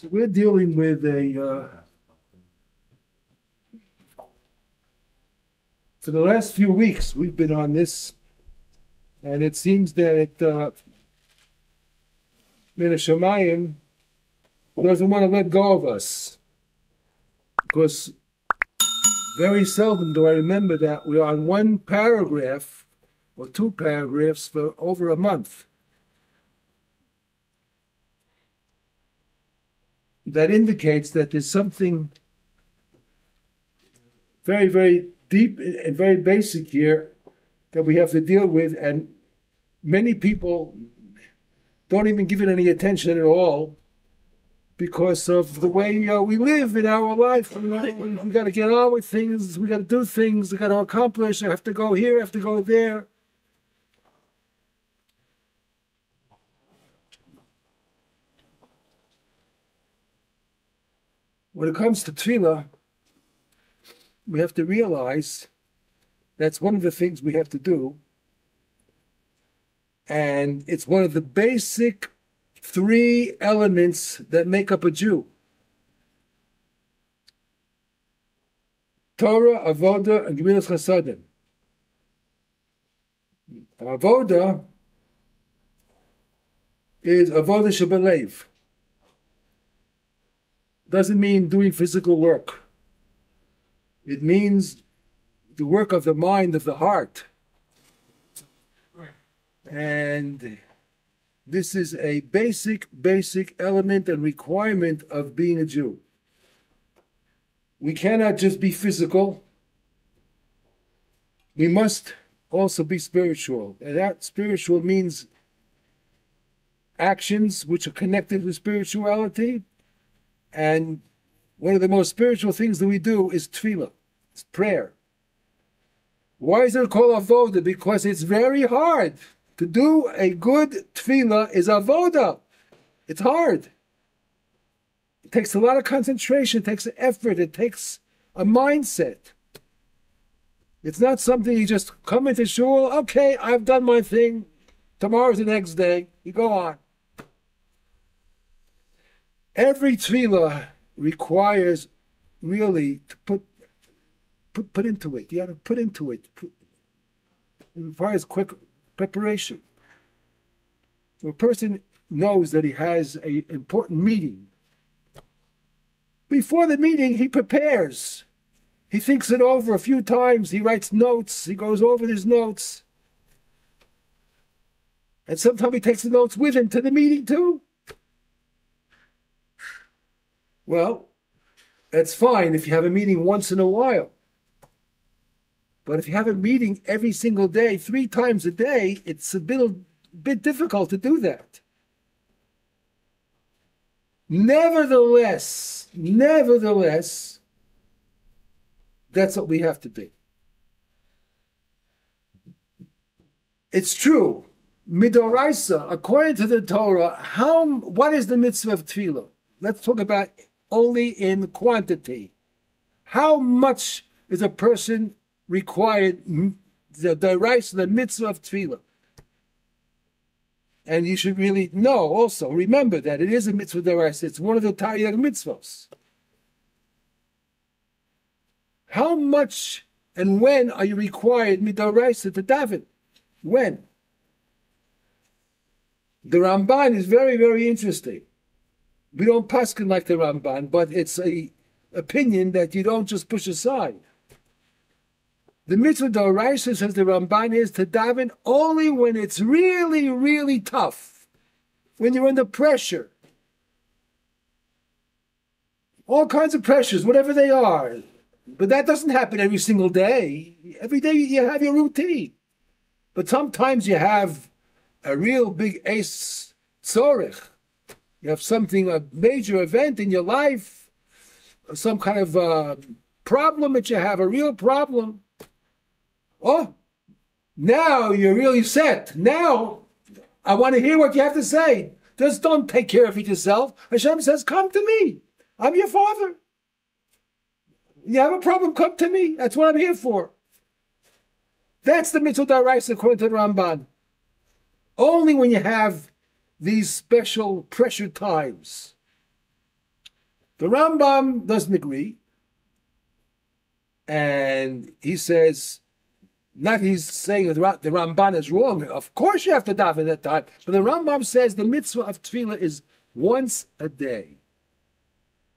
So we're dealing with for the last few weeks, we've been on this, and it seems that Midrash Rehavia doesn't want to let go of us, because very seldom do I remember that we're on one paragraph or two paragraphs for over a month. That indicates that there's something very, very deep and very basic here that we have to deal with, and many people don't even give it any attention at all because of the way we live in our life. We got to get on with things, we got to do things, we got to accomplish, I have to go here, I have to go there. When it comes to tefillah, we have to realize that's one of the things we have to do. And it's one of the basic three elements that make up a Jew. Torah, Avodah, and Gemilas Chasadim. Avodah is Avodah Shebelev. Doesn't mean doing physical work. It means the work of the mind, of the heart. And this is a basic element and requirement of being a Jew. We cannot just be physical. We must also be spiritual. And that spiritual means actions which are connected with spirituality. And one of the most spiritual things that we do is tefillah. It's prayer. Why is it called avodah? Because it's very hard. To do a good tefillah is avodah. It's hard. It takes a lot of concentration, it takes effort, it takes a mindset. It's not something you just come into shul, okay, I've done my thing, tomorrow's the next day, you go on. Every tefillah requires really to put into it. You have to put into it. It requires quick preparation. So a person knows that he has an important meeting. Before the meeting, he prepares. He thinks it over a few times. He writes notes. He goes over his notes. And sometimes he takes the notes with him to the meeting too. Well, that's fine if you have a meeting once in a while. But if you have a meeting every single day, 3 times a day, it's a bit difficult to do that. Nevertheless, that's what we have to do. It's true. Midoraisa, according to the Torah, what is the mitzvah of tefillah? Let's talk about only in quantity. How much is a person required, the mitzvah of tefillah? And you should really know also, remember that it is a mitzvah deraisa. It's one of the Taryag mitzvahs. How much and when are you required midaraisa to daven? When? The Ramban is very, very interesting. We don't paskin like the Ramban, but it's an opinion that you don't just push aside. The mitzvah d'oraisa, says the Ramban, is to daven only when it's really, really tough, when you're under pressure. All kinds of pressures, whatever they are. But that doesn't happen every single day. Every day you have your routine. But sometimes you have a real big ace tzorich. You have something, a major event in your life, some kind of problem that you have, a real problem. Oh, now you're really set. Now I want to hear what you have to say. Just don't take care of it yourself. Hashem says, come to me. I'm your father. You have a problem, come to me. That's what I'm here for. That's the mitzvah d'oraisa according to the Ramban. Only when you have these special pressure times. The Rambam doesn't agree. And he says, not he's saying that the Ramban is wrong. Of course you have to daven at that time. But the Rambam says the mitzvah of tefillah is once a day.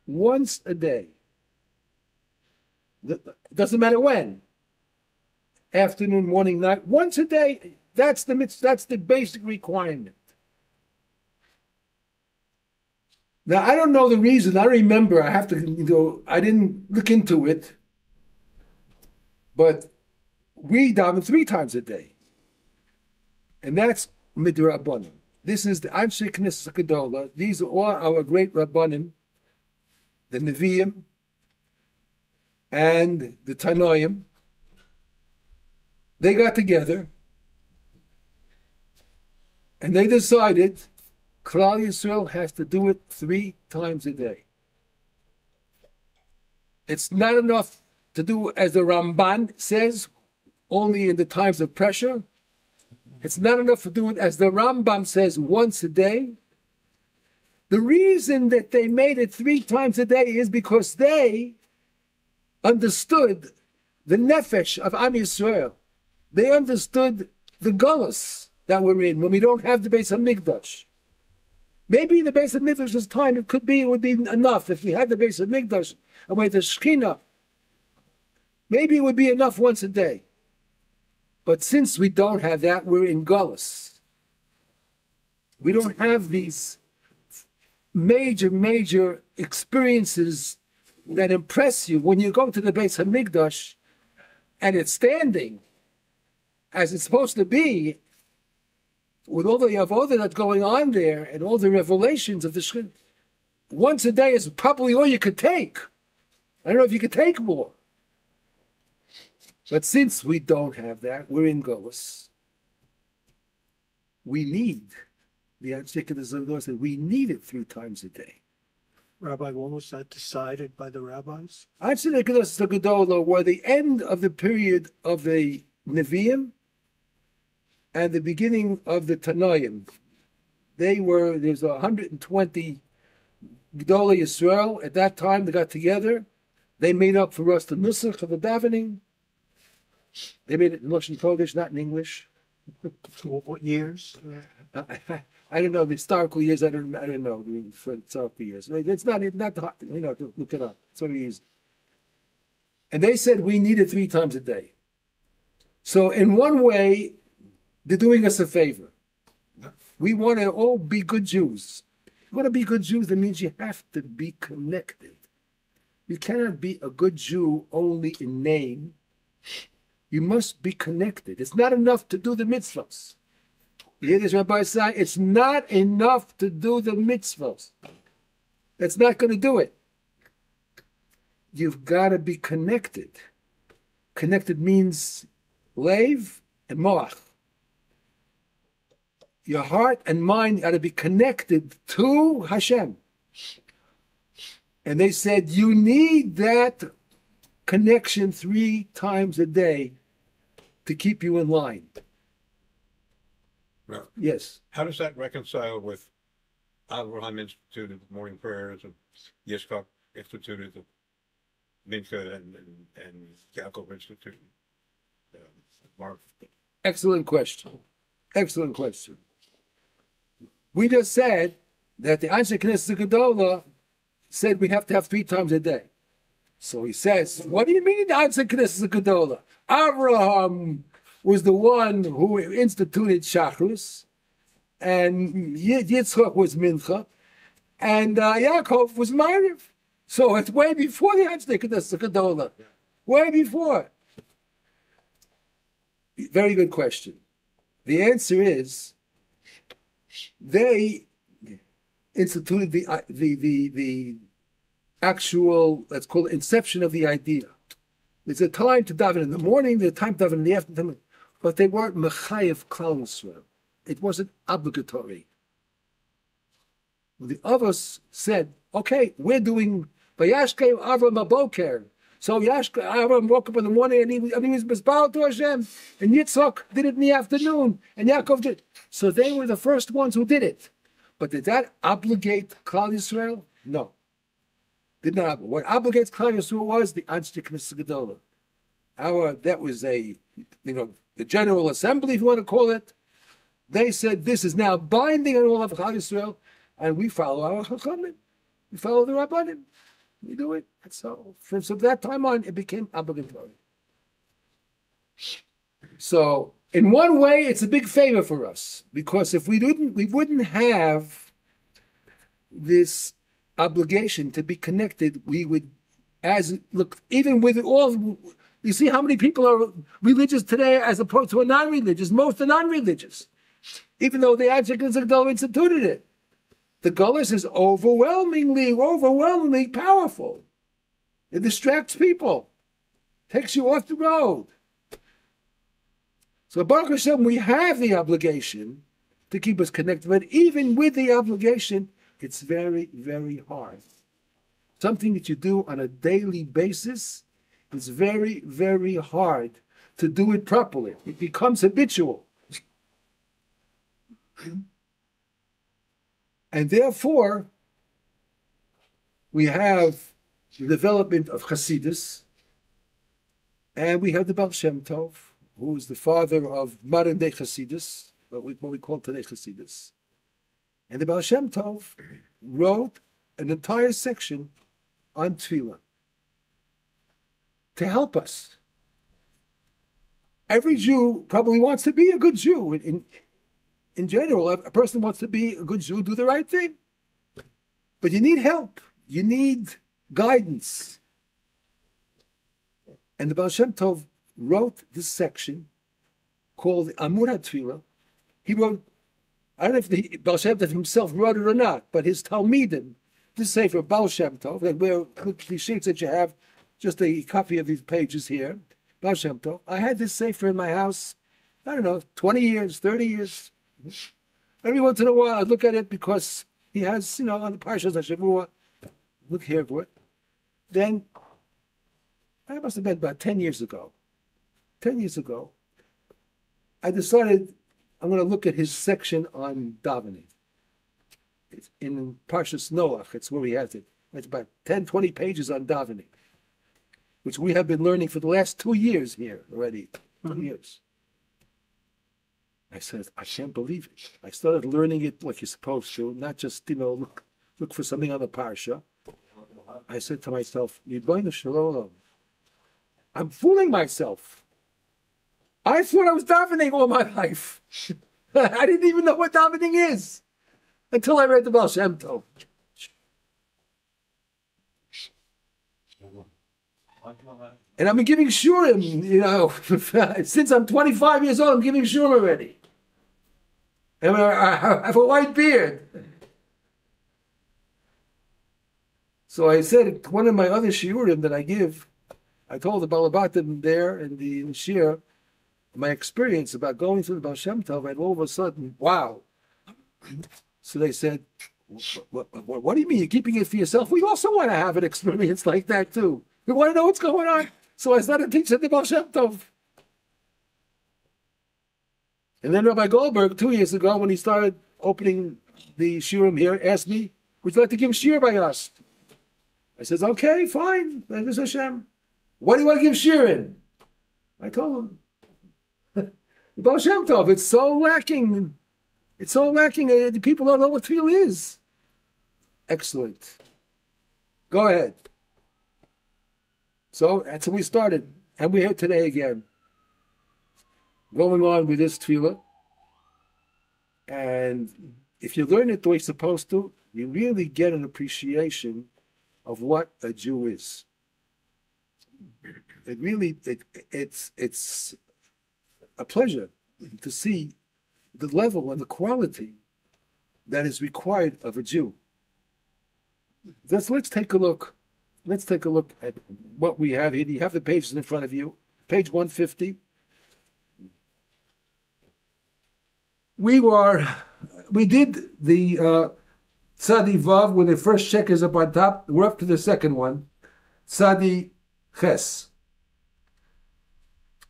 Once a day. It doesn't matter when. Afternoon, morning, night. Once a day. That's the mitzvah. That's the basic requirement. Now, I don't know the reason. I don't remember. I have to, I didn't look into it. But we daven 3 times a day. And that's midrabanan. This is the Anshe Knesset Gedola. These are all our great Rabbanim, the Nevi'im, and the Tanoim. They got together and they decided Klal Yisrael has to do it 3 times a day. It's not enough to do as the Ramban says, only in the times of pressure. It's not enough to do it as the Rambam says, once a day. The reason that they made it 3 times a day is because they understood the nefesh of Am Yisrael. They understood the gullus that we're in when we don't have the Beis HaMikdash. Maybe the Beis HaMikdash's time, it would be enough if we had the Beis HaMikdash and we had the Shekhinah. Maybe it would be enough once a day. But since we don't have that, we're in gullus. We don't have these major experiences that impress you when you go to the Beis HaMikdash and it's standing as it's supposed to be, with all the avodah that's going on there and all the revelations of the Shekhinah. Once a day is probably all you could take. I don't know if you could take more. But since we don't have that, we're in Golos. We need, the Anshe said, we need it 3 times a day. Rabbi, when was that decided by the rabbis? Anshe Gedolah were the end of the period of the Nevi'im and the beginning of the Tanoim. There's 120 Gedolei Yisrael. At that time, they got together. They made up for us the nusach of the davening. They made it in Russian Kodesh, not in English. What years? I don't know the historical years. I don't know for historical years. It's not hard, to look it up. It's very easy. And they said we need it 3 times a day. So in one way, they're doing us a favor. We want to all be good Jews. You want to be good Jews, that means you have to be connected. You cannot be a good Jew only in name. You must be connected. It's not enough to do the mitzvahs. You hear this, Rabbi say? It's not enough to do the mitzvahs. That's not going to do it. You've got to be connected. Connected means leiv and moach. Your heart and mind got to be connected to Hashem. And they said, you need that connection 3 times a day to keep you in line. Well, yes. How does that reconcile with Abraham instituted morning prayers and Yitzchak instituted the Mincha and Yaakov instituted Mark? Excellent question. Excellent question. We just said that the Anshe Knesset Gedolah said we have to have 3 times a day. So he says, what do you mean Anshe Knesset Gedolah? Abraham was the one who instituted Shachris, and Yitzchak was Mincha, and Yaakov was Ma'ariv. So it's way before the Anshe Knesset Gedolah. Way before. Very good question. The answer is they instituted the actual, let's call it, inception of the idea. There's a time to daven in the morning, there's a time to daven in the afternoon, but they weren't mechayev klal Yisrael. It wasn't obligatory. The others said, okay, we're doing Vayashke Avram Aboker. So Avram woke up in the morning and he was Baal to Hashem, and Yitzchak did it in the afternoon, and Yaakov did. So they were the first ones who did it. But did that obligate Klal Yisrael? No. Did not. What obligates Klal Yisrael was the Anstiknis Gedolah. That was the General Assembly, if you want to call it. They said this is now binding on all of Klal Yisrael, and we follow our Chachamim. We follow the Rabbanim. We do it. And so from that time on, it became obligatory. So in one way, it's a big favor for us, because if we wouldn't have this obligation to be connected, we would, even with all, you see how many people are religious today as opposed to a non-religious. Most are non-religious, even though the Adjectives of Gadol instituted it. The Gullus is overwhelmingly powerful. It distracts people, takes you off the road. So Baruch Hashem, we have the obligation to keep us connected, but even with the obligation, it's very, very hard. Something that you do on a daily basis, it's very, very hard to do it properly. It becomes habitual. And therefore, we have the development of Hasidus, and we have the Baal Shem Tov, who is the father of modern day Hasidus, what we call today Hasidus. And the Baal Shem Tov wrote an entire section on Tefillah to help us. Every Jew probably wants to be a good Jew. In general, a person wants to be a good Jew, do the right thing. But you need help. You need guidance. And the Baal Shem Tov wrote this section called Amur HaTefillah. He wrote, I don't know if the Baal Shem Tov himself wrote it or not, but his Talmidim, this Sefer Baal Shem Tov, and where the sheets that you have, just a copy of these pages here, Baal Shem Tov. I had this Sefer in my house, I don't know, 20 years, 30 years. Every once in a while I look at it because he has, on the Parshas HaShavua, look here for it. Then, I must have been about 10 years ago. 10 years ago, I decided I'm going to look at his section on davening. It's in Parshas Noach. It's where he has it. It's about 10, 20 pages on davening, which we have been learning for the last 2 years here already. 2 years. I said, I can't believe it. I started learning it like you're supposed to, not just, look for something on the Parsha. I said to myself, Yibbono Shalom, I'm fooling myself. I thought I was davening all my life. I didn't even know what davening is until I read the Baal Shem Tov. And I've been giving shurim, since I'm 25 years old, I'm giving shurim already. And I have a white beard. So I said, one of my other shiurim that I give, I told the Balabatim there in the Shir, my experience about going through the Baal Shem Tov, and all of a sudden, wow. So they said, what do you mean you're keeping it for yourself? We also want to have an experience like that too. We want to know what's going on. So I started teaching the Baal Shem Tov. And then Rabbi Goldberg, 2 years ago, when he started opening the shiurim here, asked me, would you like to give shir by us? I said, okay, fine. Hashem. What do you want to give shir in? I told him, the Baal Shem Tov, it's so lacking. It's so lacking. The people don't know what tefillah is. Excellent. Go ahead. So that's how we started. And we're here today again. Going on with this tefillah. And if you learn it the way you're supposed to, you really get an appreciation of what a Jew is. It really, it's a pleasure to see the level and the quality that is required of a Jew. Let's take a look. Let's take a look at what we have here. You have the pages in front of you. Page 150. We did the Tzadi Vav, when the first check is up on top. We're up to the second one. Tzadi Ches.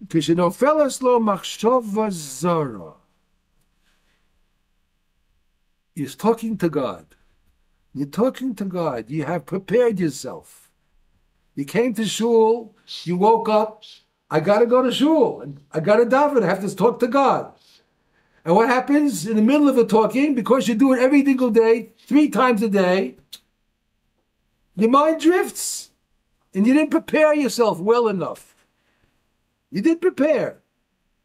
Kishenofel lo machshava zara. He's talking to God. You're talking to God. You have prepared yourself. You came to shul. You woke up. I got to go to shul. And I got to daven. I have to talk to God. And what happens in the middle of the talking, because you do it every single day, 3 times a day, your mind drifts. And you didn't prepare yourself well enough. You didn't prepare.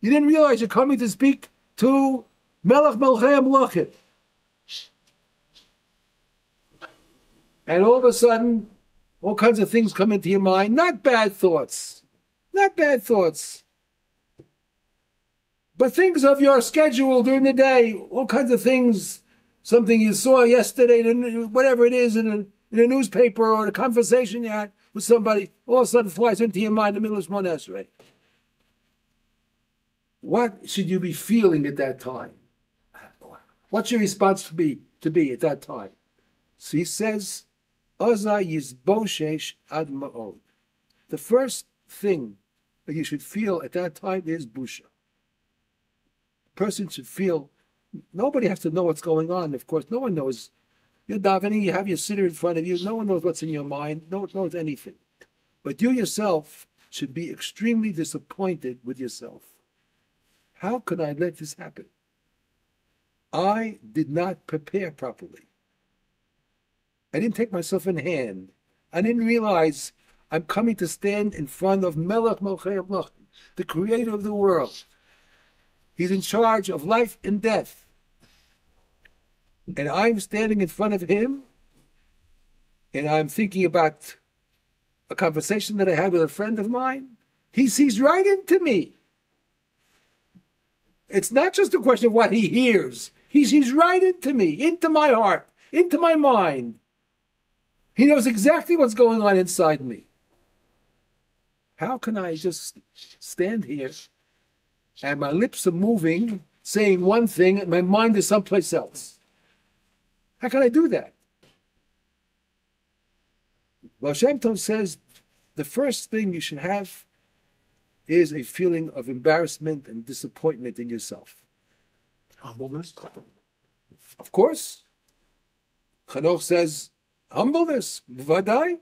You didn't realize you're coming to speak to Melech Melchei Melachim. And all of a sudden, all kinds of things come into your mind. Not bad thoughts. Not bad thoughts. But things of your schedule during the day. All kinds of things. Something you saw yesterday, whatever it is, in a newspaper or a conversation you had with somebody, all of a sudden flies into your mind in the middle of Shemona Esrei. What should you be feeling at that time? What's your response to be at that time? So he says, Oza yizboshesh ad ma'od. The first thing that you should feel at that time is busha. A person should feel, nobody has to know what's going on, of course. No one knows. You're davening, you have your sitter in front of you. No one knows what's in your mind. No one knows anything. But you yourself should be extremely disappointed with yourself. How could I let this happen? I did not prepare properly. I didn't take myself in hand. I didn't realize I'm coming to stand in front of Melech Melchei Melachim, the creator of the world. He's in charge of life and death. And I'm standing in front of him, and I'm thinking about a conversation that I had with a friend of mine. He sees right into me. It's not just a question of what he hears. He sees right into me, into my heart, into my mind. He knows exactly what's going on inside me. How can I just stand here and my lips are moving, saying one thing, and my mind is someplace else? How can I do that? Baal Shem Tov says the first thing you should have is a feeling of embarrassment and disappointment in yourself. Humbleness. Of course. Chanoch says, humbleness. B'vadai.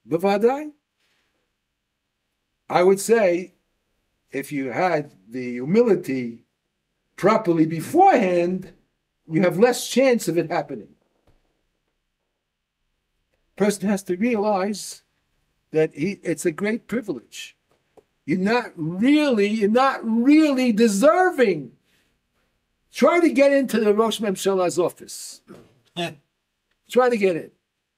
B'vadai. I would say, if you had the humility properly beforehand, you have less chance of it happening. Person has to realize that it's a great privilege. You're not really deserving. Try to get into the Rosh Memshala's office. Try to get in.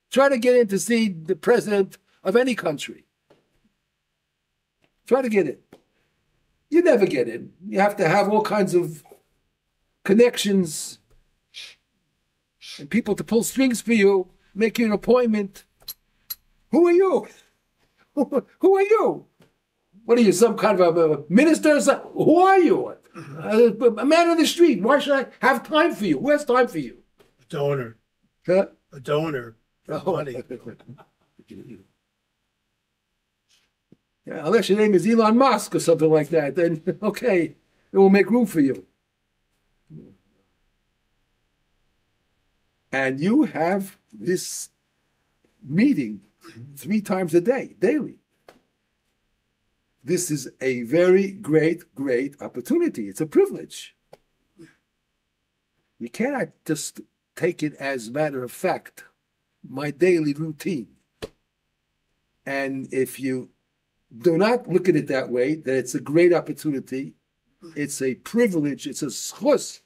Try to get in to see the president of any country. Try to get in. You never get in. You have to have all kinds of connections and people to pull strings for you, make you an appointment. Who are you? Who are you? What are you, some kind of a minister? Who are you? A man on the street. Why should I have time for you? Who has time for you? A donor. Huh? A donor. Money. Yeah, unless your name is Elon Musk or something like that, then okay, it will make room for you. And you have this meeting 3 times a day, daily. This is a very great opportunity. It's a privilege. You cannot just take it as a matter of fact, my daily routine. And if you do not look at it that way, that it's a great opportunity, it's a privilege, it's a schus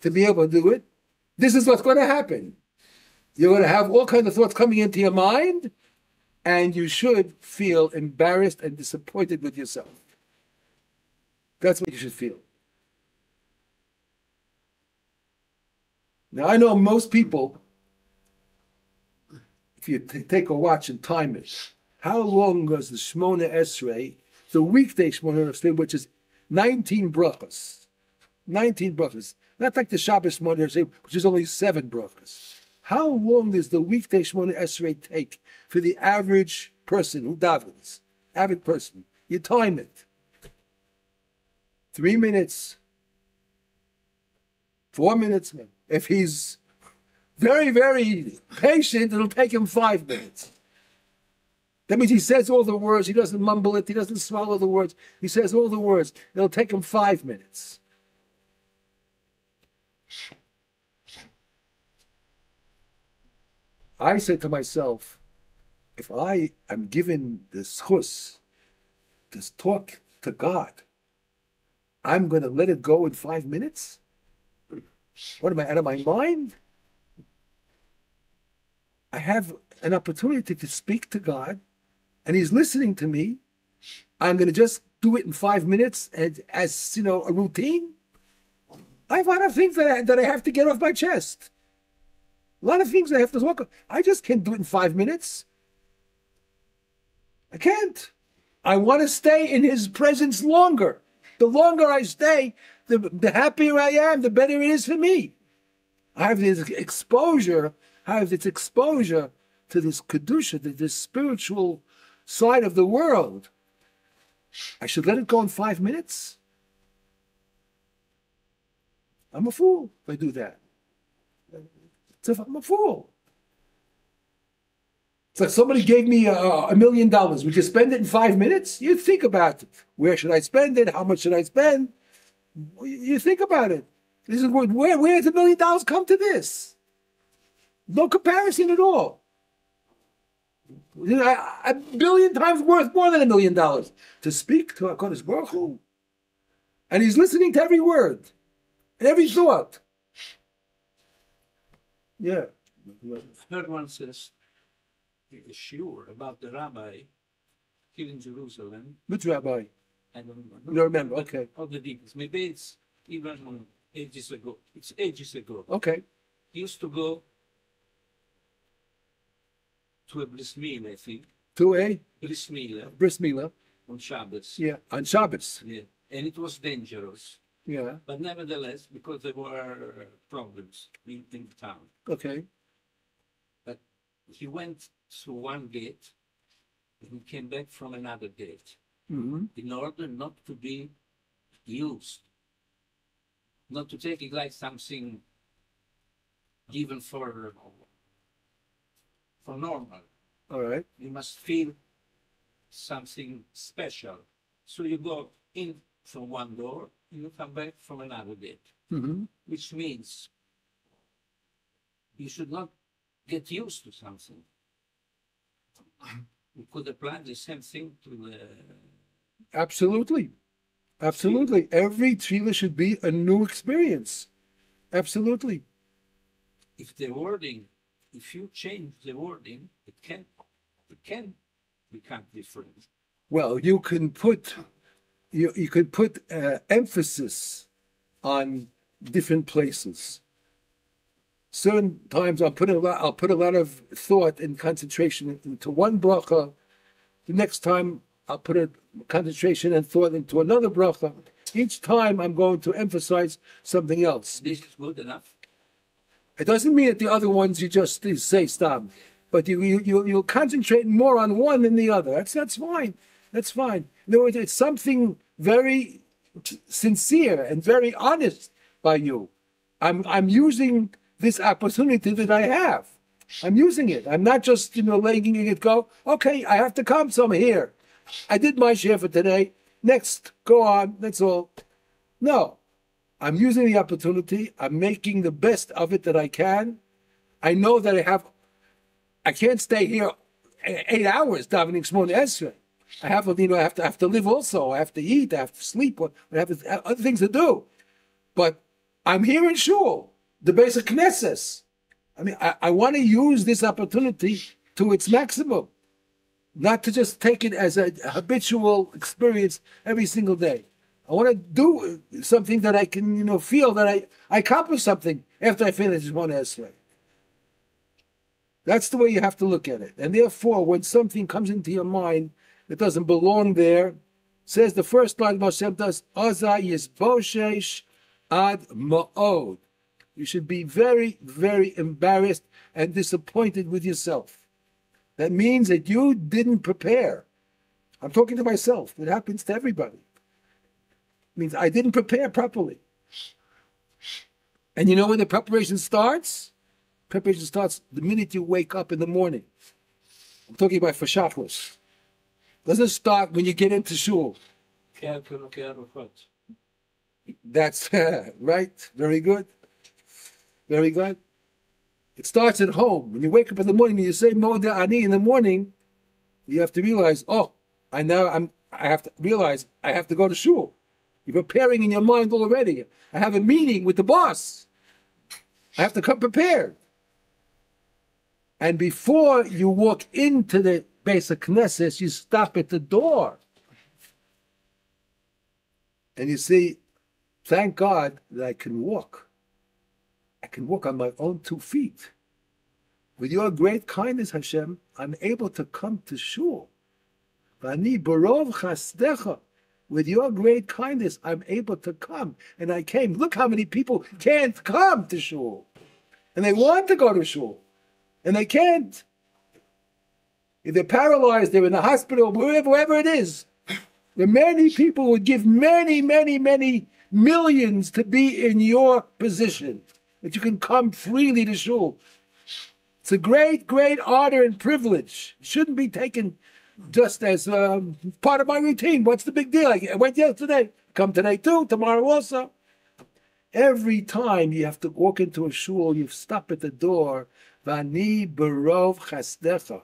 to be able to do it, this is what's going to happen. You're going to have all kinds of thoughts coming into your mind, and you should feel embarrassed and disappointed with yourself. That's what you should feel. Now, I know most people, if you take a watch and time it, how long was the Shemona Esrei, the weekday Shemona Esrei, which is 19 brachas. 19 brachas. Not like the Shabbos Shemona Esrei, which is only 7 brachas. How long does the weekday Shemona Esrei take for the average person who davens? Average person. You time it. 3 minutes. 4 minutes. If he's very, very patient, it'll take him 5 minutes. That means he says all the words. He doesn't mumble it. He doesn't swallow the words. He says all the words. It'll take him 5 minutes. I said to myself, if I am given this chus, this talk to God, I'm going to let it go in 5 minutes? What am I, out of my mind? I have an opportunity to speak to God, and he's listening to me. I'm going to just do it in 5 minutes as a routine. I have a lot of things that I have to get off my chest. A lot of things I have to talk about. I just can't do it in 5 minutes. I can't. I want to stay in his presence longer. The longer I stay, the happier I am, the better it is for me. I have this exposure to this kedusha, to this spiritual side of the world. I should let it go in 5 minutes? I'm a fool if I do that. I'm a fool. It's like somebody gave me $1 million. Would you spend it in 5 minutes? You think about it. Where should I spend it? How much should I spend? You think about it. This is where did $1 million come to this? No comparison at all. A billion times worth more than $1 million to speak to HaKadosh Baruch Hu. And he's listening to every word and every thought. Yeah. Third one says, a shiur about the rabbi here in Jerusalem. Which rabbi? I don't remember. You don't remember, okay. All the details. Maybe it's even ages ago. It's ages ago. Okay. He used to go to a bris milah, I think. To a? Bris milah. Bris milah. On Shabbos. Yeah, on Shabbos. Yeah. And it was dangerous. Yeah. But nevertheless, because there were problems in town. Okay. But he went through one gate and came back from another gate in order not to be used, not to take it like something given for normal. All right. You must feel something special. So you go in from one door and you come back from another gate, which means you should not get used to something. We could apply the same thing to the... Absolutely. Absolutely. Every tefillah should be a new experience. Absolutely. If the wording, if you change the wording, it can become different. Well, you can put you could put emphasis on different places. Certain times I'll put a lot of thought and concentration into one bracha. The next time I'll put a concentration and thought into another bracha. Each time I'm going to emphasize something else. This is good enough. It doesn't mean that the other ones you just say stop, but you'll concentrate more on one than the other. That's fine. That's fine. In other words, it's something very sincere and very honest by you. I'm using this opportunity that I have. I'm using it. I'm not just letting it go. Okay, I have to come, so I'm here. I did my share for today. Next, go on. That's all. No, I'm using the opportunity. I'm making the best of it that I can. I know that I can't stay here 8 hours davening Shmona Esrei. I have to live also. I have to eat. I have to sleep. I have other things to do. But I'm here in shul, the basic Knesset. I mean, I want to use this opportunity to its maximum, not to just take it as a habitual experience every single day. I want to do something that I can, feel that I accomplished something after I finish Shmona Esrei. That's the way you have to look at it. And therefore, when something comes into your mind that doesn't belong there, says the first line of Baal Shem Tov, Oza yisboshesh ad ma'od. You should be very, very embarrassed and disappointed with yourself. That means that you didn't prepare. I'm talking to myself. It happens to everybody. It means I didn't prepare properly. And you know when the preparation starts? preparation starts the minute you wake up in the morning. I'm talking about for Shacharis. Doesn't start when you get into shul. That's right. Very good. Very good. It starts at home. When you wake up in the morning and you say Moda Ani in the morning, you have to realize, oh, I have to realize I have to go to shul. You're preparing in your mind already. I have a meeting with the boss. I have to come prepared. And before you walk into the base of Knesset, you stop at the door. And you see, thank God that I can walk. I can walk on my own 2 feet. With your great kindness, Hashem, I'm able to come to shul. V'ani barov chasdecha. With your great kindness, I'm able to come. And I came. Look how many people can't come to shul. And they want to go to shul. And they can't. If they're paralyzed, they're in the hospital, wherever it is. There are many people who would give many, many, many millions to be in your position, that you can come freely to shul. It's a great, great honor and privilege. It shouldn't be taken just as part of my routine. What's the big deal? I went yesterday, come today too, tomorrow also. Every time you have to walk into a shul, you stop at the door. Vani barov chasdecha.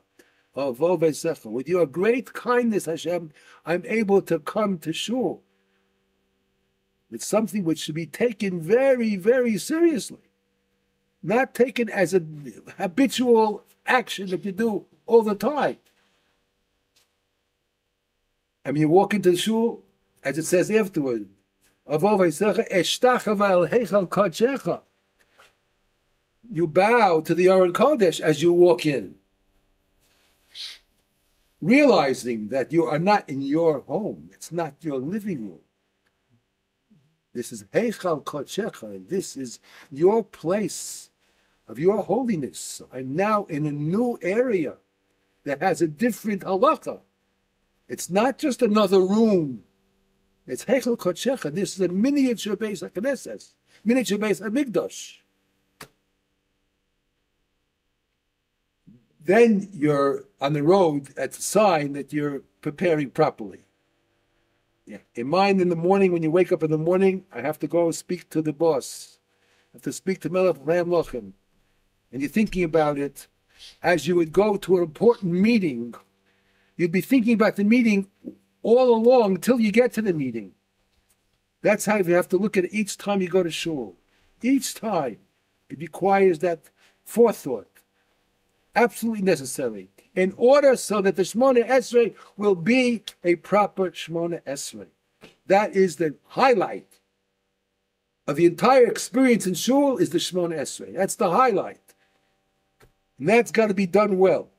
With your great kindness, Hashem, I'm able to come to shul. It's something which should be taken very, very seriously. Not taken as a habitual action that you do all the time. And when you walk into the shul, as it says afterward, you bow to the Aron Kodesh as you walk in, realizing that you are not in your home. It's not your living room. This is Heichal Kodesh. This is your place of your holiness. I'm now in a new area that has a different halacha. It's not just another room. It's Heichal Kodesh. This is a miniature Beis HaKnesses, miniature Beis HaMikdash. Then you're on the road at the sign that you're preparing properly. Yeah. In mind, in the morning, when you wake up in the morning, I have to go speak to the boss. I have to speak to Melech Lochem. And you're thinking about it as you would go to an important meeting. You'd be thinking about the meeting all along till you get to the meeting. That's how you have to look at it each time you go to shul. Each time. It requires that forethought. Absolutely necessary. In order so that the Shmona Esrei will be a proper Shmona Esrei. That is the highlight of the entire experience in shul is the Shmona Esrei. That's the highlight. And that's got to be done well.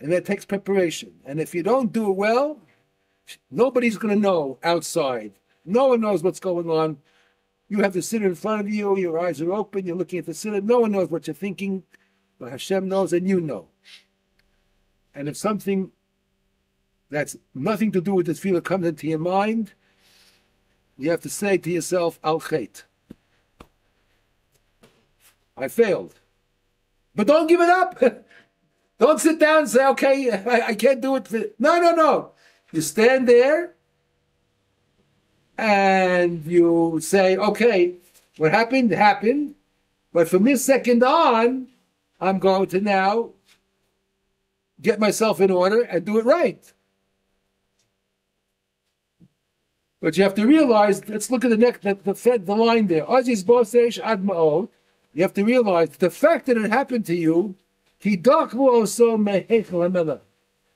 And that takes preparation. And if you don't do it well, nobody's going to know outside. No one knows what's going on. You have the sitter in front of you, your eyes are open, you're looking at the sitter, no one knows what you're thinking, but Hashem knows and you know. And if something that's nothing to do with this tefillah comes into your mind, you have to say to yourself, Al Chet. I failed. But don't give it up. Don't sit down and say, okay, I can't do it. No. You stand there and you say, okay, what happened, happened. But from this second on, I'm going to now get myself in order and do it right. But you have to realize, let's look at the line there. You have to realize the fact that it happened to you,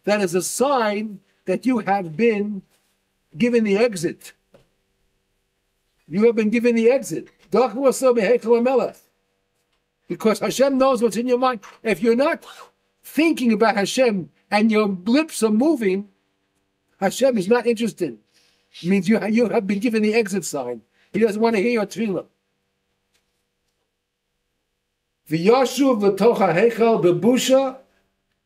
that is a sign that you have been given the exit. You have been given the exit. Because Hashem knows what's in your mind. If you're not thinking about Hashem and your lips are moving, Hashem is not interested. It means you have been given the exit sign. He doesn't want to hear your tefillah. V'yashuv v'tocha heichal b'busha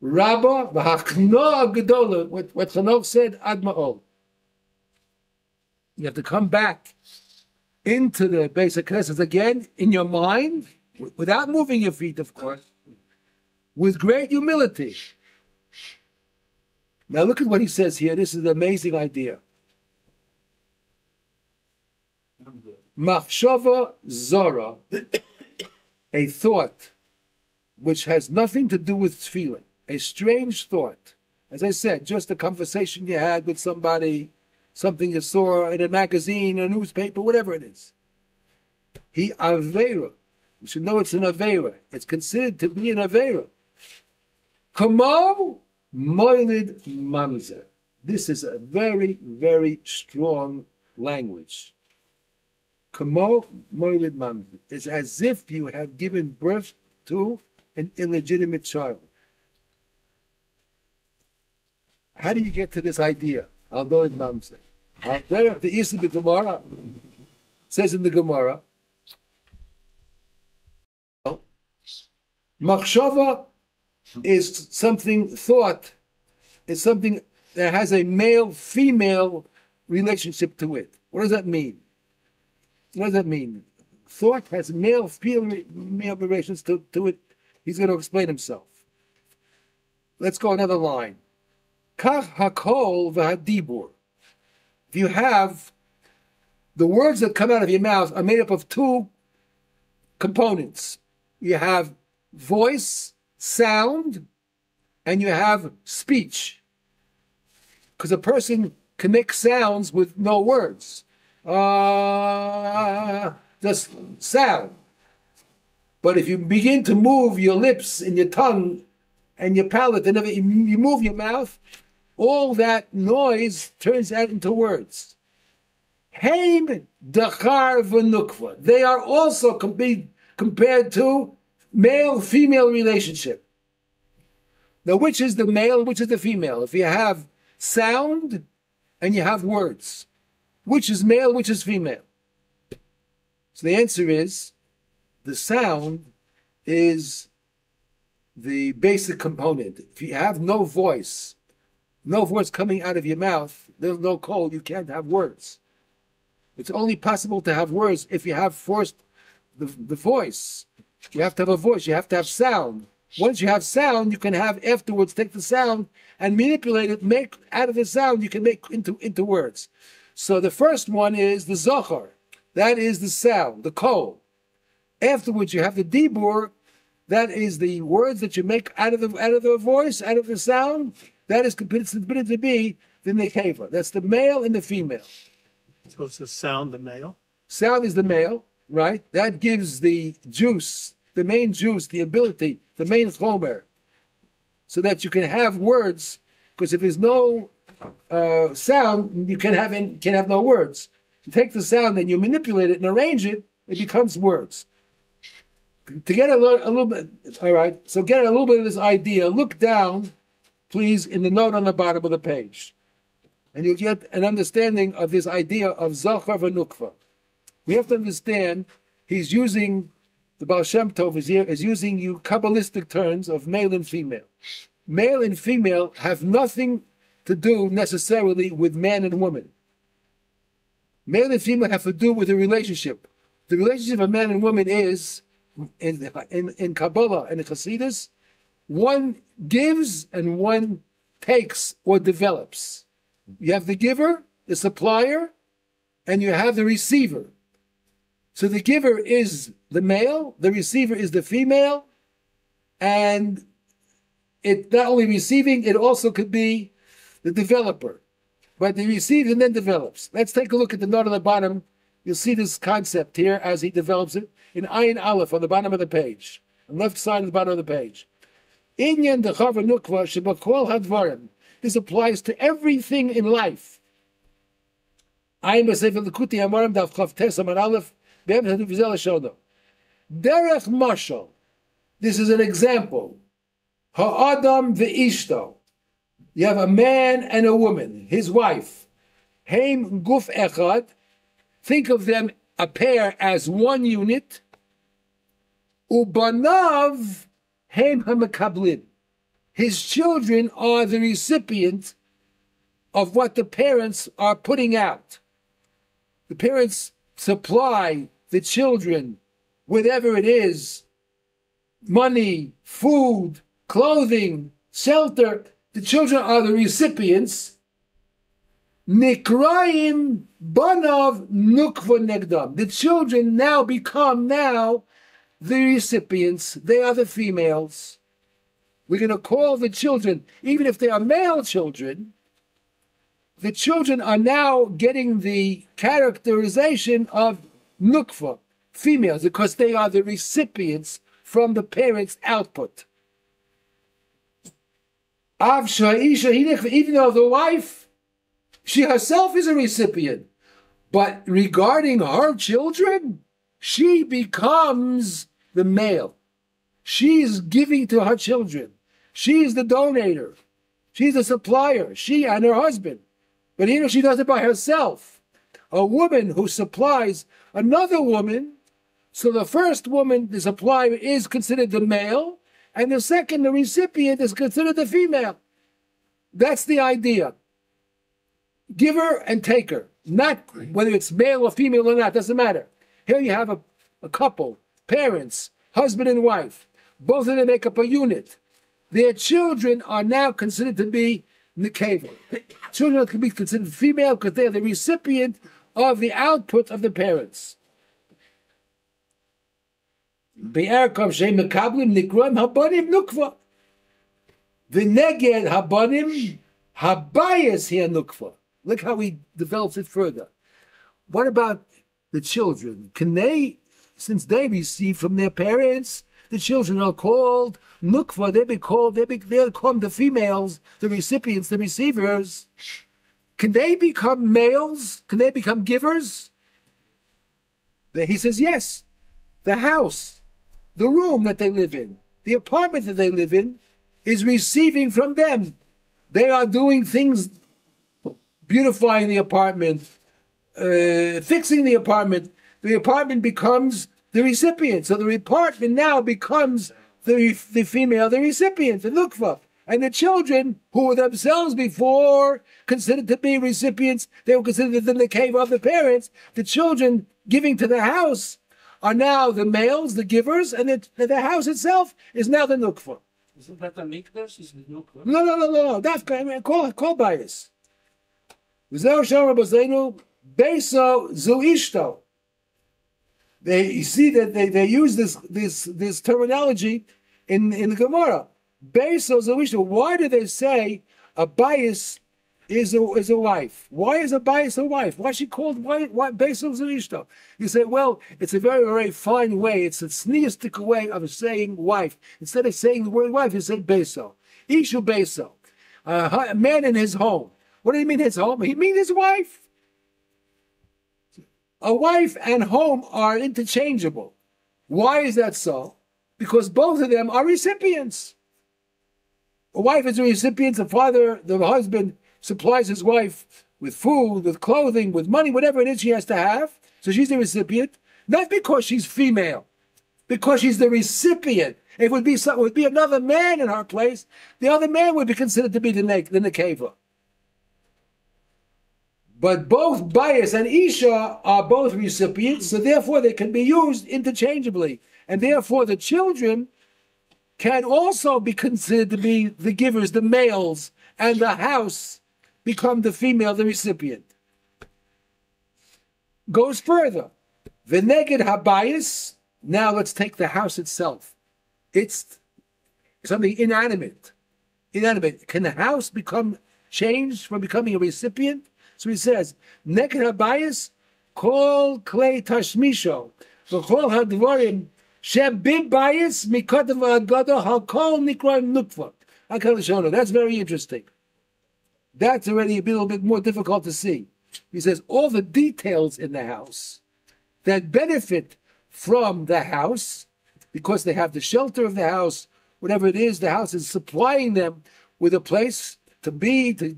rabba v'hachnoa gedola. What Chanok said, ad ma'ol. You have to come back into the base of Knesset again in your mind, without moving your feet, of course. with great humility. Now look at what he says here. This is an amazing idea. Machshava zora, a thought which has nothing to do with tefillah, a strange thought. As I said, just a conversation you had with somebody, something you saw in a magazine, a newspaper, whatever it is. He avera. You should know it's an avera. It's considered to be an avera. Kamo moilid mamzer. This is a very, very strong language. Kamo moilid mamzer. It's as if you have given birth to an illegitimate child. How do you get to this idea? I'll go in mamzer. The Isa the Gemara says in the Gemara, Machshava is something, thought is something that has a male-female relationship to it. What does that mean? What does that mean? Thought has male-female relations to it. He's going to explain himself. Let's go another line. Kach hakol v'hadibur. If you have the words that come out of your mouth are made up of two components. You have voice, sound, and you have speech. Because a person can make sounds with no words. Just sound. But if you begin to move your lips and your tongue and your palate, and you move your mouth, all that noise turns out into words. Heim dachar v'nukva. They are also compared to male-female relationship. Now, which is the male, which is the female? If you have sound and you have words, which is male, which is female? So the answer is, the sound is the basic component. If you have no voice coming out of your mouth, there's no call, you can't have words. It's only possible to have words if you have forced the voice. You have to have a voice, you have to have sound. Once you have sound, you can have afterwards take the sound and manipulate it, make out of the sound, you can make into words. So the first one is the zohar. That is the sound, the kol. Afterwards you have the dibur. That is the words that you make out of the voice, out of the sound. That is considered to be the necheva. That's the male and the female. So it's the sound, the male? Sound is the male, right? That gives the juice, the main juice, the ability, the main chomer, so that you can have words. Because if there's no sound, you can have no words. You take the sound and you manipulate it and arrange it, it becomes words. To get a little bit, all right. So get a little bit of this idea. Look down, please, in the note on the bottom of the page, and you'll get an understanding of this idea of zachar v'nukva. We have to understand he's using, the Baal Shem Tov is using Kabbalistic terms of male and female. Male and female have nothing to do necessarily with man and woman. Male and female have to do with a relationship. The relationship of man and woman is, in Kabbalah and in Chassidus, one gives and one takes or develops. You have the giver, the supplier, and you have the receiver. So the giver is the male, the receiver is the female, and it not only receiving, it also could be the developer. But he receives and then develops. Let's take a look at the note on the bottom. You'll see this concept here as he develops it in Ayin Aleph on the bottom of the page, on the left side of the bottom of the page. Inyan dechar v'nukva shebakol hadvarim. This applies to everything in life. Ayin b'sefer l'kuti amarim daf chav tes amar aleph be'em hadu v'zel hashono. Derech mashal. This is an example. Ha'adam v'ishto. You have a man and a woman, his wife. Heim guf echad. Think of them, a pair, as one unit. Ubanav heim hamakablin. His children are the recipient of what the parents are putting out. The parents supply the children, whatever it is, money, food, clothing, shelter. The children are the recipients. Nikraim banav nukva negdam. The children now become the recipients. They are the females. We're going to call the children, even if they are male children, the children are now getting the characterization of nukva, females, because they are the recipients from the parents' output. Even though the wife, she herself is a recipient, but regarding her children, she becomes the male. She's giving to her children. She's the donator. She's the supplier, she and her husband. But even if she does it by herself, a woman who supplies another woman, so the first woman, the supplier, is considered the male, and the second, the recipient, is considered the female. That's the idea. Giver and taker. Not whether it's male or female or not, doesn't matter. Here you have a couple, parents, husband and wife. Both of them make up a unit. Their children are now considered to be nekeva. Children can be considered female because they're the recipient of the output of the parents. The neged habanim habayis here nukva. Look how he develops it further. What about the children? Can they, since they receive from their parents, the children are called nukva, they're called the females, the recipients, the receivers. Can they become males? Can they become givers? He says yes. The house, the room that they live in, the apartment that they live in, is receiving from them. They are doing things, beautifying the apartment, fixing the apartment. The apartment becomes the recipient. So the apartment now becomes the female, the recipient, the nukva. And the children, who were themselves before considered to be recipients, they were considered in the cave of the parents. The children giving to the house are now the males, the givers, and the house itself is now the nukva. Isn't that a mikdash? Is it nukva? No. Call bias. You see that they use this terminology in the Gemara. Beso Zuishto. Why do they say a bias is a wife? Why is a bias a wife? Why is she called Beso Zuishto? You say, well, it's a very, very fine way. It's a sneistic way of saying wife. Instead of saying the word wife, you say Beso. Ishu Beso. A man in his home. What do you mean his home? He means his wife. A wife and home are interchangeable. Why is that so? Because both of them are recipients. A wife is a recipient. The husband supplies his wife with food, with clothing, with money, whatever it is she has to have. So she's the recipient. Not because she's female, because she's the recipient. It would be another man in her place. The other man would be considered to be the nekeva. But both bias and isha are both recipients, so therefore they can be used interchangeably. And therefore the children can also be considered to be the givers, the males, and the house become the female, the recipient. Goes further. The neged habayis. Now let's take the house itself. It's something inanimate. Can the house become changed from becoming a recipient? So he says, neged habayis kol klei tashmisho v'chol hadvarim shem bim bayis mikodav ha'agada ha'kol nikra nukva. That's very interesting. That's already a little bit more difficult to see. He says all the details in the house that benefit from the house, because they have the shelter of the house, whatever it is, the house is supplying them with a place to be.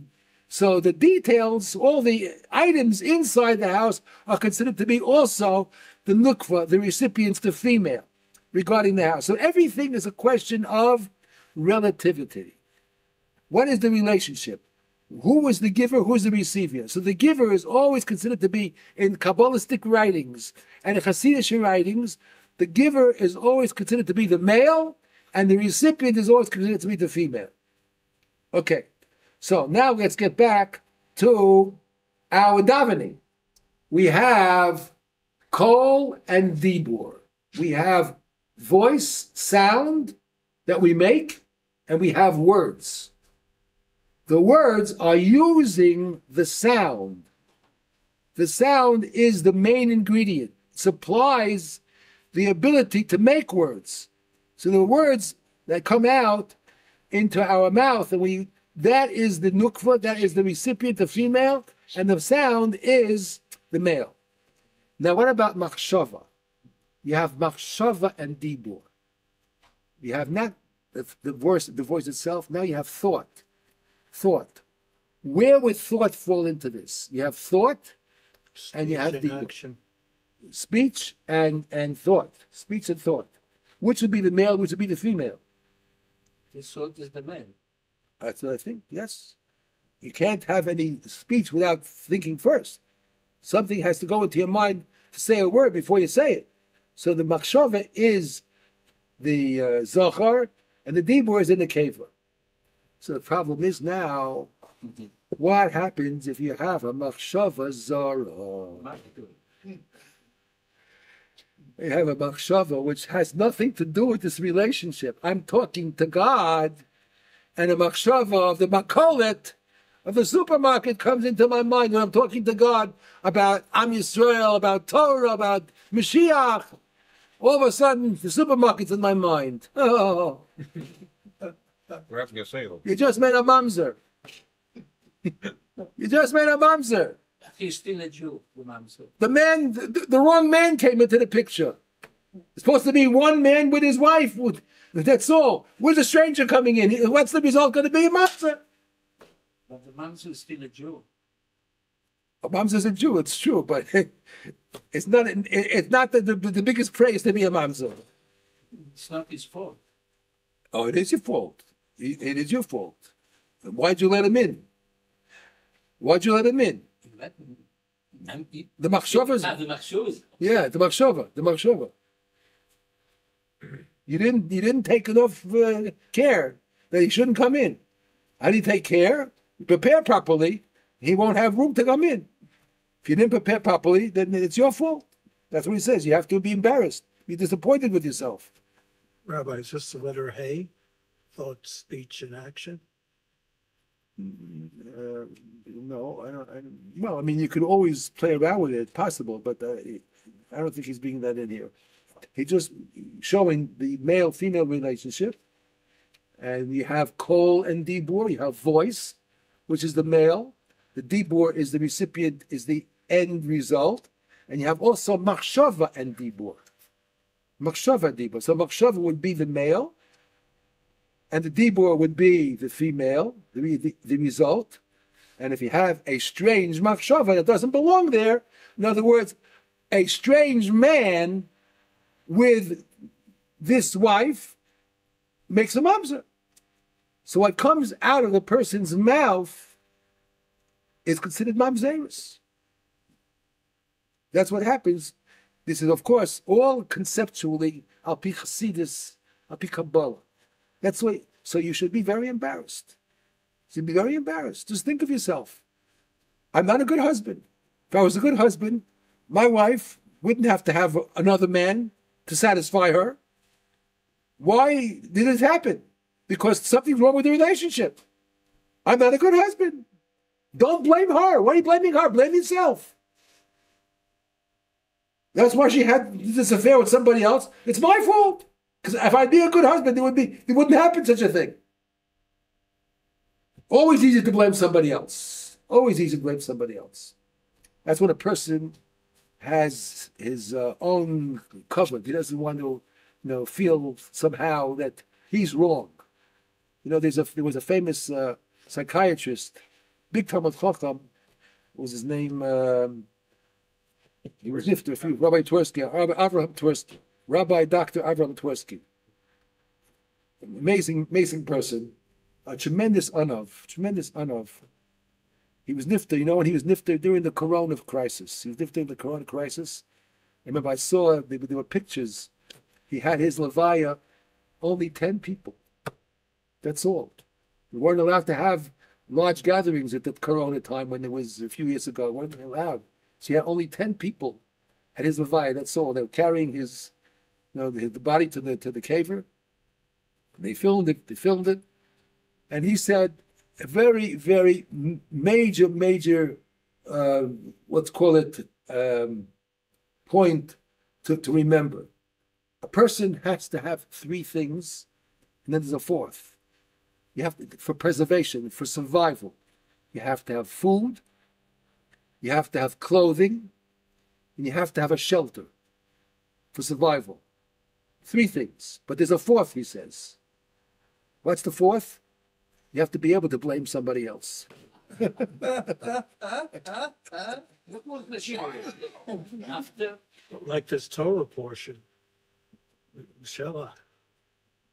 So the details, all the items inside the house are considered to be also the nukva, the recipients, the female, regarding the house. So everything is a question of relativity. What is the relationship? Who is the giver? Who is the receiver? So the giver is always considered to be, in Kabbalistic writings and in Hasidic writings, the giver is always considered to be the male, and the recipient is always considered to be the female. Okay, so now let's get back to our davening. We have kol and dibur. We have voice, sound that we make, and we have words. The words are using the sound. The sound is the main ingredient. It supplies the ability to make words. So the words that come out into our mouth, and that is the nukva, that is the recipient, the female, and the sound is the male. Now what about machshava? You have machshava and dibur. You have not the voice itself, now you have thought. Thought. Where would thought fall into this? You have thought, and you have dibur. Action. Speech and thought. Speech and thought. Which would be the male, which would be the female? The thought is the man. That's what I think, yes. You can't have any speech without thinking first. Something has to go into your mind to say a word before you say it. So the machshava is the zachar, and the dibur is in the keva. So the problem is now, what happens if you have a machshava zara? You have a machshava which has nothing to do with this relationship. I'm talking to God, and a machshava of the makolet of the supermarket comes into my mind when I'm talking to God about Am Yisrael, about Torah, about Mashiach. All of a sudden, the supermarket's in my mind. Oh, We're having a sale. you just made a mamzer. You just made a mamzer. He's still a Jew, the man said. The man, the wrong man came into the picture. It's supposed to be one man with his wife. That's all. Where's a stranger coming in? What's the result going to be? A mamzer. But the man is still a Jew. A mamzer is a Jew. It's true, but it's not. It's not the biggest praise to be a mamzer. It's not his fault. Oh, it is your fault. It is your fault. Why'd you let him in? Why'd you let him in? The machshava. The machshava. Yeah, the machshava. The machshava. You didn't take enough care that he shouldn't come in. How do you take care? Prepare properly. He won't have room to come in. If you didn't prepare properly, then it's your fault. That's what he says. You have to be embarrassed. Be disappointed with yourself. Rabbi, is this the letter Hey? Thought, speech, and action? No, I don't. Well, I mean, you could always play around with it. It's possible, but I don't think he's bringing that in here. He's just showing the male-female relationship. And you have kol and dibur. You have voice, which is the male. The dibur is the recipient, is the end result. And you have also machshava and dibur. Machshava and dibur. So machshava would be the male, and the dibur would be the female, the result. And if you have a strange machshava that doesn't belong there, in other words, a strange man with this wife makes a mamzer. So what comes out of the person's mouth is considered mamzerus. That's what happens. This is, of course, all conceptually al pi Chassidus, al pi Kabbalah. That's why. So you should be very embarrassed. You should be very embarrassed. Just think of yourself. I'm not a good husband. If I was a good husband, my wife wouldn't have to have another man to satisfy her. Why did it happen? Because something's wrong with the relationship. I'm not a good husband. Don't blame her. Why are you blaming her? Blame yourself. That's why she had this affair with somebody else. It's my fault. Because if I'd be a good husband, it wouldn't happen such a thing. Always easy to blame somebody else. Always easy to blame somebody else. That's when a person has his own cover. He doesn't want to, feel somehow that he's wrong. There was a famous psychiatrist, big Talmud Chacham. What was his name? He was nifter, Rabbi Twersky, Avraham Twersky, Rabbi Dr. Avraham Twersky. Amazing person, a tremendous anov. He was nifter, when he was nifter during the Corona crisis. He was nifter in the Corona crisis. I remember I saw there were pictures. He had his levaya only 10 people. That's all. We weren't allowed to have large gatherings at the Corona time when it was a few years ago. We weren't allowed. So he had only 10 people at his Levaya. That's all. They were carrying his, the body to the caver. They filmed it. And he said a very, very major, let's call it, point to remember. A person has to have 3 things, and then there's a 4th. You have to, for preservation, for survival. You have to have food, you have to have clothing, and you have to have a shelter for survival. 3 things. But there's a 4th, he says. What's the 4th? You have to be able to blame somebody else. What was the shayla? After Like this Torah portion. Shela.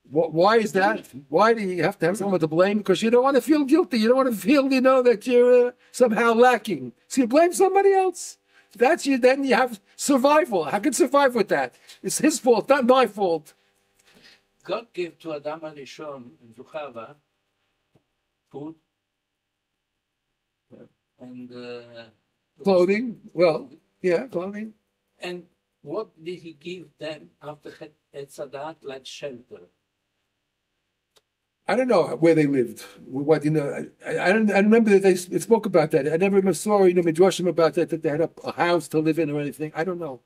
Why is that? Why do you have to have someone to blame? Because you don't want to feel guilty. You don't want to feel, that you're somehow lacking. So you blame somebody else. That's you. Then you have survival. How can you survive with that? It's his fault, not my fault. God gave to Adam HaRishon and to Chava food and Clothing. Well, yeah, clothing. And what did he give them after Etzadat, like shelter? I don't know where they lived. What I remember that they spoke about that. I never saw midrashim about that they had a house to live in or anything. I don't know.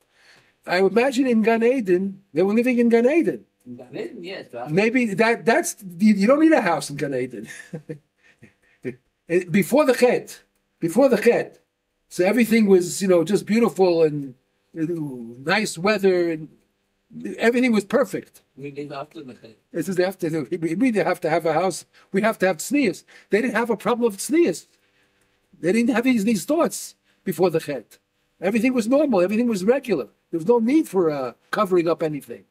I imagine in Gan Eden they were living in Gan Eden. Gan Eden, yes. Maybe that's you don't need a house in Gan Eden. Before the Chet, so everything was just beautiful and nice weather and everything was perfect. We live after the Chet. This is after we have to have a house. We have to have tznius. They didn't have a problem with tznius. They didn't have these thoughts before the Chet. Everything was normal. Everything was regular. There was no need for covering up anything.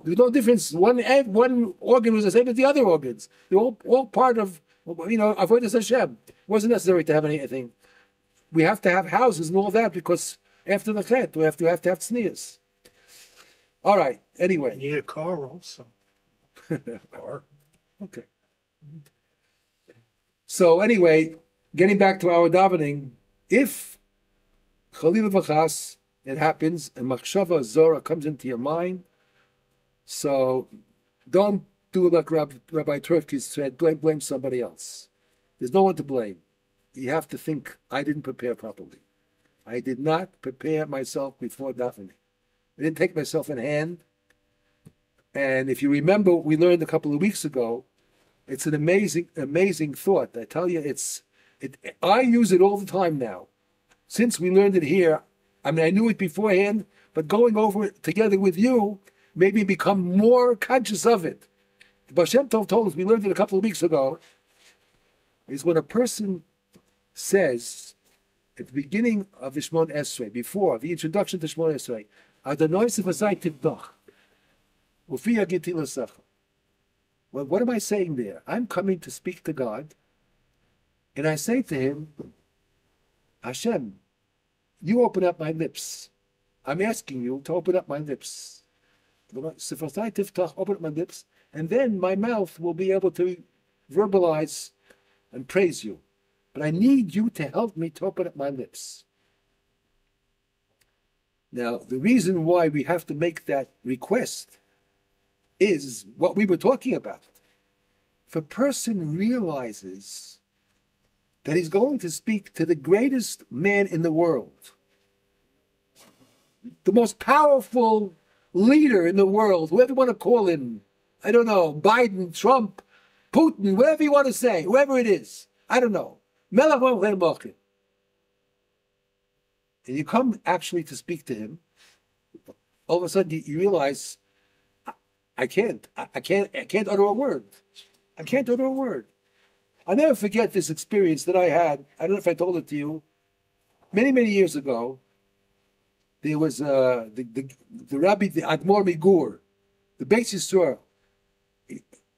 There was no difference. One organ was the same as the other organs. They're all part of avodas Hashem. It wasn't necessary to have anything. We have to have houses and all that because after the Chet we have to have tznius. All right. Anyway, You need a car also. Or, okay. So anyway, getting back to our davening, if Chalil v'chas it happens and machshava zora comes into your mind, so don't do like Rabbi Turkey said, blame somebody else. There's no one to blame. You have to think, I didn't prepare properly. I did not prepare myself before davening. I didn't take myself in hand. And if you remember what we learned a couple of weeks ago, it's an amazing thought. I tell you, I use it all the time now. Since we learned it here, I knew it beforehand, but going over it together with you made me become more conscious of it. The Baal Shem Tov told us, we learned it a couple of weeks ago, is when a person says, at the beginning of the Shemon Esrei, before the introduction to Shemon Esrei, Adonai Sefasai Tivdach, Ufiya Giti L'Secha. Well, what am I saying there? I'm coming to speak to God, and I say to him, Hashem, you open up my lips. I'm asking you to open up my lips. Sefasai Tivdach, open up my lips, and then my mouth will be able to verbalize and praise you. But I need you to help me to open up my lips. Now, the reason why we have to make that request is what we were talking about. If a person realizes that he's going to speak to the greatest man in the world, the most powerful leader in the world, whoever you want to call him, I don't know, Biden, Trump, Putin, whatever you want to say, whoever it is, I don't know. And you come actually to speak to him, all of a sudden you realize, I can't utter a word. I can't utter a word. I'll never forget this experience that I had. I don't know if I told it to you. Many, many years ago, there was the Rabbi, the Admor Migur, the Beis Yisrael,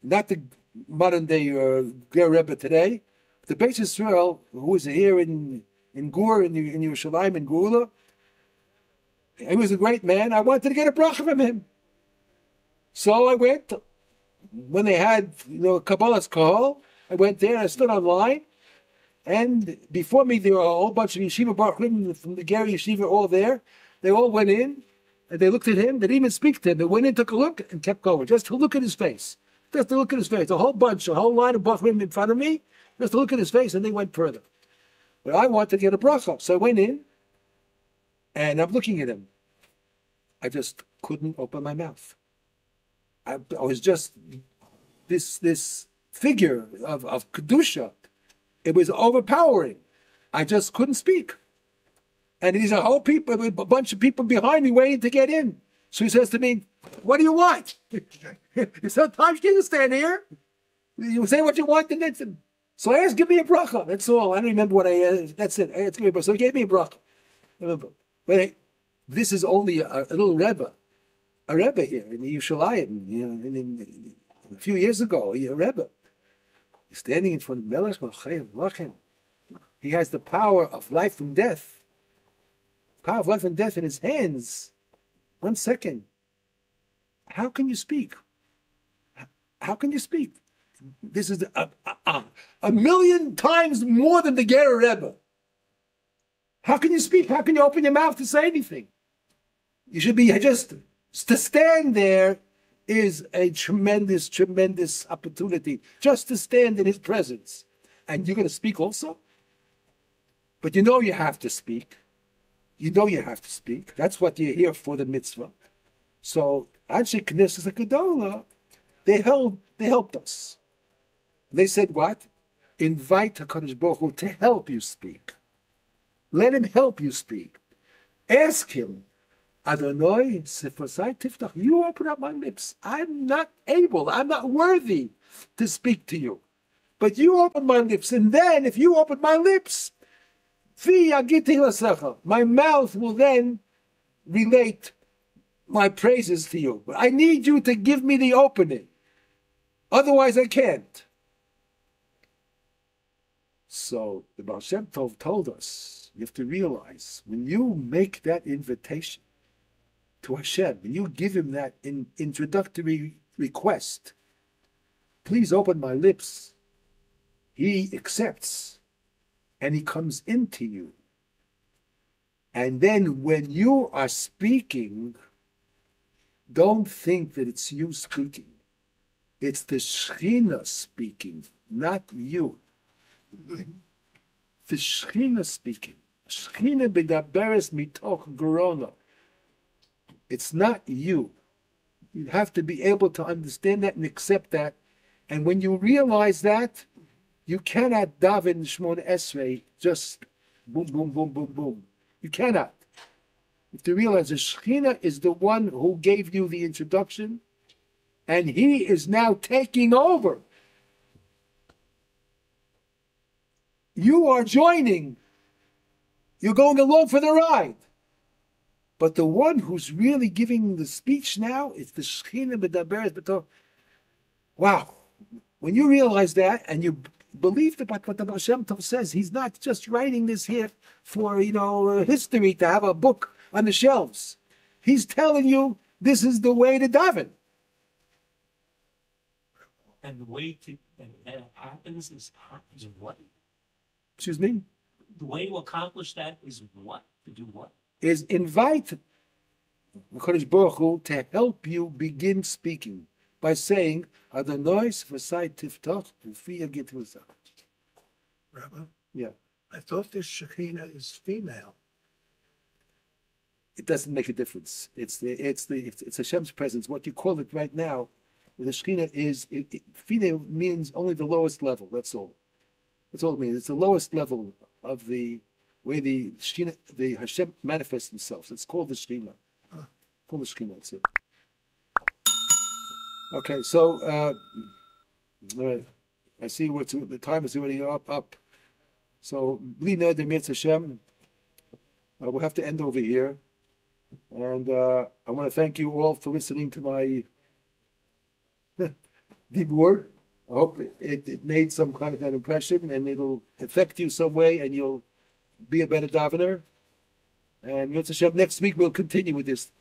not the modern day Ger Rebbe today, the Beis Yisrael, who was here in Gur, in Yerushalayim, in Gula. He was a great man. I wanted to get a bracha from him. So I went, when they had, Kabbalah's Kahal, I went there, I stood online, and before me there were a whole bunch of yeshiva baruchim from the Gary yeshiva all there. They all went in, and they looked at him. They didn't even speak to him. They went in, took a look, and kept going, just to look at his face. Just to look at his face. A whole line of baruchim in front of me, just to look at his face, and they went further. But I wanted to get a bracha, so I went in, and I'm looking at him. I just couldn't open my mouth. I was just this figure of kedusha. It was overpowering. I just couldn't speak. And these are a bunch of people behind me waiting to get in. So he says to me, "What do you want?" Sometimes you can stand here. You say what you want, and that's it. So I asked, "Give me a bracha." That's all. I don't remember what I asked. That's it. I asked, "Give me a bracha." So he gave me a bracha. But this is only a little Rebbe. A Rebbe here in the Yerushalayim, a few years ago, a Rebbe. He's standing in front of Melech Malchim. He has the power of life and death. Power of life and death in his hands. 1 second. How can you speak? How can you speak? This is a million times more than the Ger Rebbe. How can you speak? How can you open your mouth to say anything? You should be just to stand there is a tremendous, tremendous opportunity. Just to stand in his presence. And you're going to speak also? But you have to speak. You have to speak. That's what you're here for, the mitzvah. So, Anshe Knesset Gedola, they helped us. They said what? Invite HaKadosh Baruch Hu to help you speak. Let him help you speak. Ask him, Adonai, Sefosai Tiftach, you open up my lips. I'm not worthy to speak to you. But you open my lips, and then if you open my lips, my mouth will then relate my praises to you. But I need you to give me the opening. Otherwise I can't. So the Baal Shem Tov told us, you have to realize, when you make that invitation to Hashem, when you give him that introductory request, please open my lips, he accepts. And he comes into you. And then when you are speaking, don't think that it's you speaking. It's the Shekhinah speaking, not you. The Shekhinah speaking. Shekhinah bedaberes mitoch gerona. It's not you. You have to be able to understand that and accept that. And when you realize that, you cannot daven Shmon Esrei just boom, boom, boom, boom, boom. You cannot. You have to realize the Shekhinah is the one who gave you the introduction, and he is now taking over. You are joining. You're going along for the ride. But the one who's really giving the speech now is the Shekhinah B'daberes B'toch. Wow. When you realize that, and you believe about what the Baal Shem Tov says, he's not just writing this here for, history, to have a book on the shelves. He's telling you this is the way to daven. And the way that happens is what? Excuse me? The way to accomplish that is what? To do what? Is invite HaKadosh Baruch Hu to help you begin speaking by saying, Adonai Sefosai Tiftach Ufiya Gitvusach. Rabbi? Yeah. I thought this Shekhinah is female. It doesn't make a difference. It's Hashem's presence. What you call it right now, the Shekhinah is, female means only the lowest level. That's all. That's all it means. It's the lowest level of the way the Shekhinah, the Hashem manifests themselves. It's called the Shekhinah. Called the Shekhinah. That's it. Okay, so all right. I see the time is already up. So Bli Neder Mirz Hashem, we'll have to end over here. And I want to thank you all for listening to my dibur. I hope it made some kind of an impression, and it'll affect you some way, and you'll be a better davener. And Mirz Hashem, next week we'll continue with this